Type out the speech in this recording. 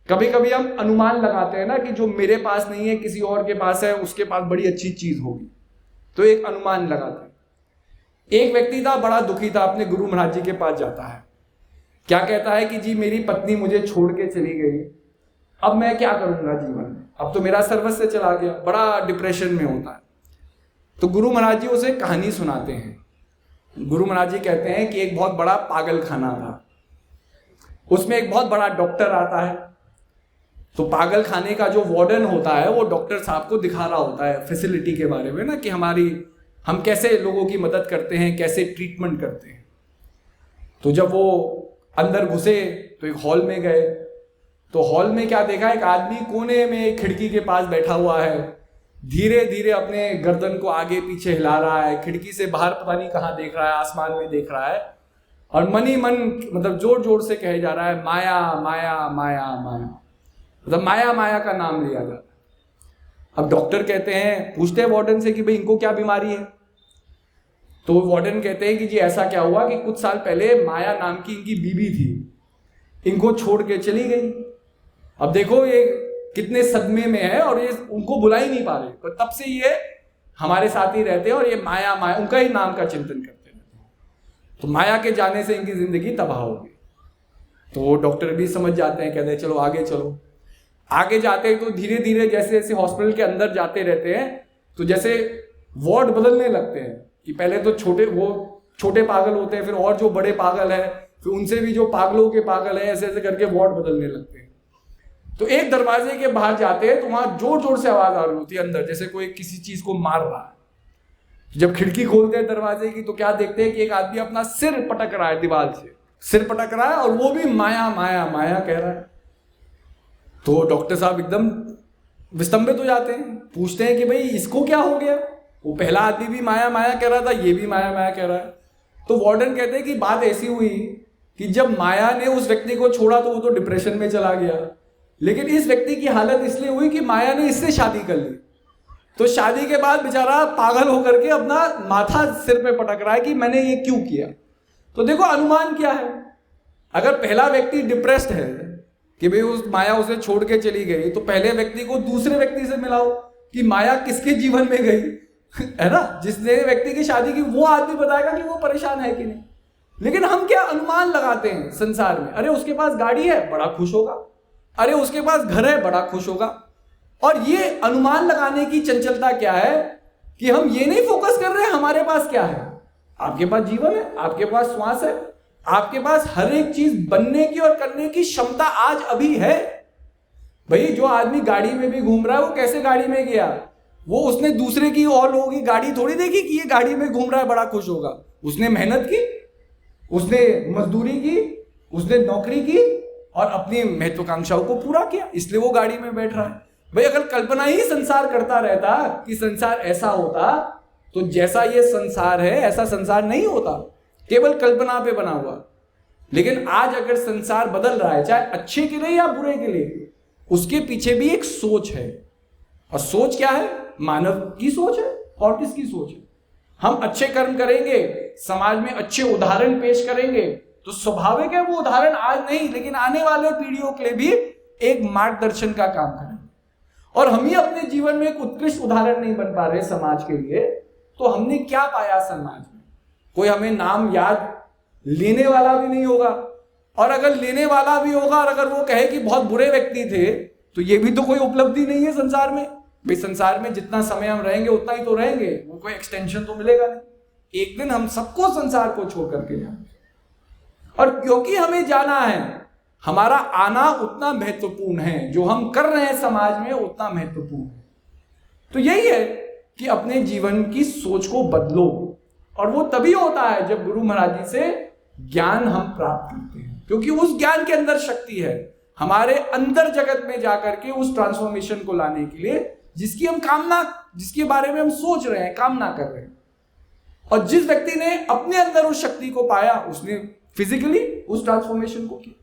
कभी कभी हम अनुमान लगाते हैं ना कि जो मेरे पास नहीं है किसी और के पास है, उसके पास बड़ी अच्छी चीज होगी, तो एक अनुमान लगाते हैं। एक व्यक्ति था, बड़ा दुखी था, अपने गुरु महाराज जी के पास जाता है, क्या कहता है कि जी मेरी पत्नी मुझे छोड़ के चली गई, अब मैं क्या करूंगा जीवन में, अब तो मेरा सर्वस्व चला गया, बड़ा डिप्रेशन में होता है। तो गुरु महाराज जी उसे कहानी सुनाते हैं। गुरु महाराज जी कहते हैं कि एक बहुत बड़ा पागल खाना था, उसमें एक बहुत बड़ा डॉक्टर आता है। तो पागल खाने का जो वार्डन होता है वो डॉक्टर साहब को दिखा रहा होता है फैसिलिटी के बारे में ना, कि हम कैसे लोगों की मदद करते हैं, कैसे ट्रीटमेंट करते हैं। तो जब वो अंदर घुसे तो एक हॉल में गए, तो हॉल में क्या देखा, एक आदमी कोने में खिड़की के पास बैठा हुआ है, धीरे धीरे अपने गर्दन को आगे पीछे हिला रहा है, खिड़की से बाहर पता नहीं कहाँ देख रहा है, आसमान में देख रहा है, और मन ही मन मतलब जोर जोर से कहे जा रहा है माया माया माया माया, मतलब माया माया का नाम लिया जाता है। अब डॉक्टर कहते हैं, पूछते हैं वार्डन से कि भाई इनको क्या बीमारी है। तो वार्डन कहते हैं कि जी ऐसा क्या हुआ कि कुछ साल पहले माया नाम की इनकी बीबी थी, इनको छोड़ के चली गई। अब देखो ये कितने सदमे में है और ये उनको बुला ही नहीं पा रहे, तो तब से ये हमारे साथ ही रहते हैं और ये माया माया उनका ही नाम का चिंतन करते रहते हैं। तो माया के जाने से इनकी जिंदगी तबाह हो गई। तो डॉक्टर भी समझ जाते हैं, कहते हैं चलो आगे चलो। आगे जाते हैं तो धीरे धीरे जैसे जैसे हॉस्पिटल के अंदर जाते रहते हैं, तो जैसे वार्ड बदलने लगते हैं कि पहले तो छोटे पागल होते हैं, फिर और जो बड़े पागल है, फिर उनसे भी जो पागलों के पागल है, ऐसे ऐसे करके वार्ड बदलने लगते हैं। तो एक दरवाजे के बाहर जाते हैं तो वहां जोर जोर से आवाज आ रही होती है अंदर, जैसे कोई किसी चीज को मार रहा है। जब खिड़की खोलते हैं दरवाजे की तो क्या देखते हैं कि एक आदमी अपना सिर पटक रहा है, दीवार से सिर पटक रहा है, और वो भी माया माया माया कह रहा है। तो डॉक्टर साहब एकदम विस्तंभित हो जाते हैं, पूछते हैं कि भाई इसको क्या हो गया, वो पहला आदमी भी माया माया कह रहा था, ये भी माया माया कह रहा है। तो वार्डन कहते हैं कि बात ऐसी हुई कि जब माया ने उस व्यक्ति को छोड़ा तो वो तो डिप्रेशन में चला गया, लेकिन इस व्यक्ति की हालत इसलिए हुई कि माया ने इससे शादी कर ली। तो शादी के बाद बेचारा पागल होकर के अपना माथा सिर पे पटक रहा है कि मैंने ये क्यों किया। तो देखो अनुमान क्या है, अगर पहला व्यक्ति डिप्रेस्ड है कि भाई उस माया उसे छोड़ के चली गई, तो पहले व्यक्ति को दूसरे व्यक्ति से मिलाओ कि माया किसके जीवन में गई है ना, जिसने व्यक्ति की शादी की वो आदमी बताएगा कि वो परेशान है कि नहीं। लेकिन हम क्या अनुमान लगाते हैं संसार में, अरे उसके पास गाड़ी है बड़ा खुश होगा, अरे उसके पास घर है बड़ा खुश होगा। और ये अनुमान लगाने की चंचलता क्या है कि हम ये नहीं फोकस कर रहे हैं हमारे पास क्या है। आपके पास जीवन है, आपके पास श्वास है, आपके पास हर एक चीज बनने की और करने की क्षमता आज अभी है। भाई जो आदमी गाड़ी में भी घूम रहा है वो कैसे गाड़ी में गया, वो उसने दूसरे की और लोगों की गाड़ी थोड़ी देखी कि ये गाड़ी में घूम रहा है बड़ा खुश होगा। उसने मेहनत की, उसने मजदूरी की, उसने नौकरी की और अपनी महत्वाकांक्षाओं को पूरा किया, इसलिए वो गाड़ी में बैठ रहा है। भाई अगर कल्पना ही संसार करता रहता कि संसार ऐसा होता, तो जैसा ये संसार है ऐसा संसार नहीं होता, केवल कल्पना पे बना हुआ। लेकिन आज अगर संसार बदल रहा है, चाहे अच्छे के लिए या बुरे के लिए, उसके पीछे भी एक सोच है। और सोच क्या है? मानव की सोच है और किसकी सोच है। हम अच्छे कर्म करेंगे, समाज में अच्छे उदाहरण पेश करेंगे, तो स्वाभाविक है वो उदाहरण आज नहीं लेकिन आने वाले पीढ़ियों के लिए भी एक मार्गदर्शन का काम करेंगे। और हम ही अपने जीवन में एक उत्कृष्ट उदाहरण नहीं बन पा रहे समाज के लिए, तो हमने क्या पाया समाज में? कोई हमें नाम याद लेने वाला भी नहीं होगा, और अगर लेने वाला भी होगा और अगर वो कहे कि बहुत बुरे व्यक्ति थे, तो ये भी तो कोई उपलब्धि नहीं है संसार में। भाई संसार में जितना समय हम रहेंगे उतना ही तो रहेंगे, वो कोई एक्सटेंशन तो मिलेगा नहीं। एक दिन हम सबको संसार को छोड़ करके जाएंगे, और क्योंकि हमें जाना है, हमारा आना उतना महत्वपूर्ण है, जो हम कर रहे हैं समाज में उतना महत्वपूर्ण है। तो यही है कि अपने जीवन की सोच को बदलो, और वो तभी होता है जब गुरु महाराज जी से ज्ञान हम प्राप्त करते हैं, क्योंकि उस ज्ञान के अंदर शक्ति है हमारे अंदर जगत में जाकर के उस ट्रांसफॉर्मेशन को लाने के लिए, जिसकी हम कामना, जिसके बारे में हम सोच रहे हैं, कामना कर रहे हैं। और जिस व्यक्ति ने अपने अंदर उस शक्ति को पाया, उसने फिजिकली उस ट्रांसफॉर्मेशन को किया।